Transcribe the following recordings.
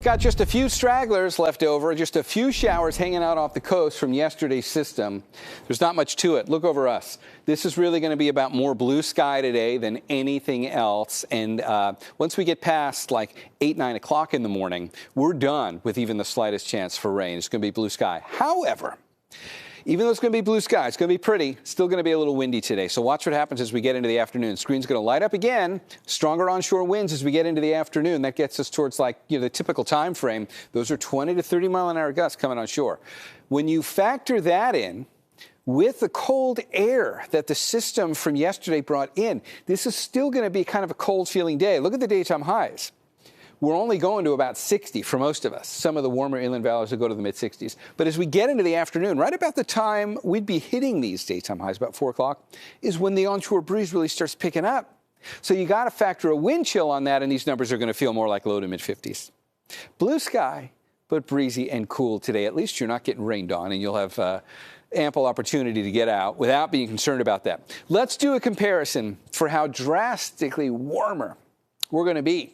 Got just a few stragglers left over, just a few showers hanging out off the coast from yesterday's system. There's not much to it. Look over us. This is really going to be about more blue sky today than anything else. And once we get past like 8, 9 o'clock in the morning, we're done with even the slightest chance for rain. It's going to be blue sky. However, even though it's going to be blue sky, it's going to be pretty, still going to be a little windy today. So watch what happens as we get into the afternoon. Screen's going to light up again. Stronger onshore winds as we get into the afternoon. That gets us towards like, the typical time frame. Those are 20 to 30 mile an hour gusts coming on shore. When you factor that in with the cold air that the system from yesterday brought in, this is still going to be kind of a cold feeling day. Look at the daytime highs. We're only going to about 60 for most of us. Some of the warmer inland valleys will go to the mid-60s. But as we get into the afternoon, right about the time we'd be hitting these daytime highs, about 4 o'clock, is when the onshore breeze really starts picking up. So you got to factor a wind chill on that, and these numbers are going to feel more like low to mid-50s. Blue sky, but breezy and cool today. At least you're not getting rained on, and you'll have ample opportunity to get out without being concerned about that. Let's do a comparison for how drastically warmer we're going to be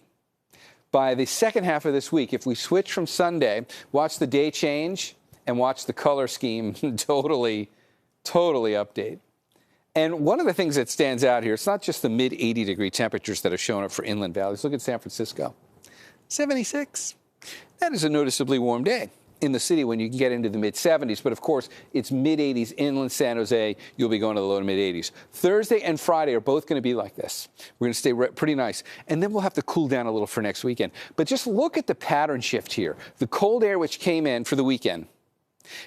by the second half of this week. If we switch from Sunday, watch the day change and watch the color scheme totally update. And one of the things that stands out here, it's not just the mid-80 degree temperatures that are showing up for inland valleys. Look at San Francisco, 76. That is a noticeably warm day in the city when you can get into the mid-70s. But, of course, it's mid-80s inland San Jose. You'll be going to the low to mid-80s. Thursday and Friday are both going to be like this. We're going to stay pretty nice. And then we'll have to cool down a little for next weekend. But just look at the pattern shift here. The cold air which came in for the weekend.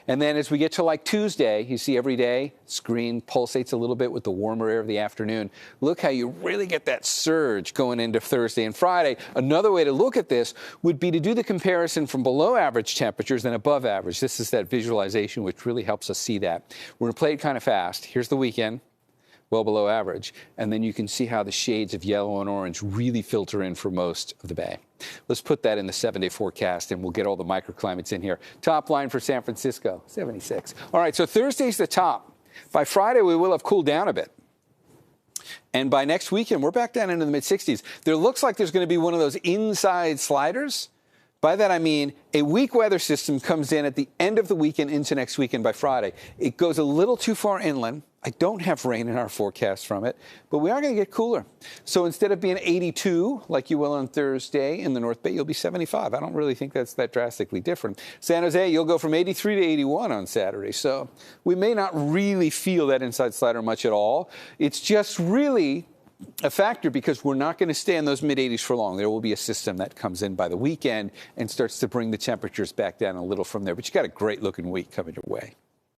And then as we get to like Tuesday, you see every day, screen pulsates a little bit with the warmer air of the afternoon. Look how you really get that surge going into Thursday and Friday. Another way to look at this would be to do the comparison from below average temperatures and above average. This is that visualization which really helps us see that. We're going to play it kind of fast. Here's the weekend, well below average. And then you can see how the shades of yellow and orange really filter in for most of the bay. Let's put that in the 7-day forecast, and we'll get all the microclimates in here. Top line for San Francisco, 76. All right, so Thursday's the top. By Friday, we will have cooled down a bit. And by next weekend, we're back down into the mid-60s. There looks like there's going to be one of those inside sliders. By that, I mean a weak weather system comes in at the end of the weekend into next weekend by Friday. It goes a little too far inland. I don't have rain in our forecast from it, but we are going to get cooler. So instead of being 82, like you will on Thursday in the North Bay, you'll be 75. I don't really think that's that drastically different. San Jose, you'll go from 83 to 81 on Saturday. So we may not really feel that inside slider much at all. It's just really a factor because we're not going to stay in those mid-80s for long. There will be a system that comes in by the weekend and starts to bring the temperatures back down a little from there. But you got a great looking week coming your way.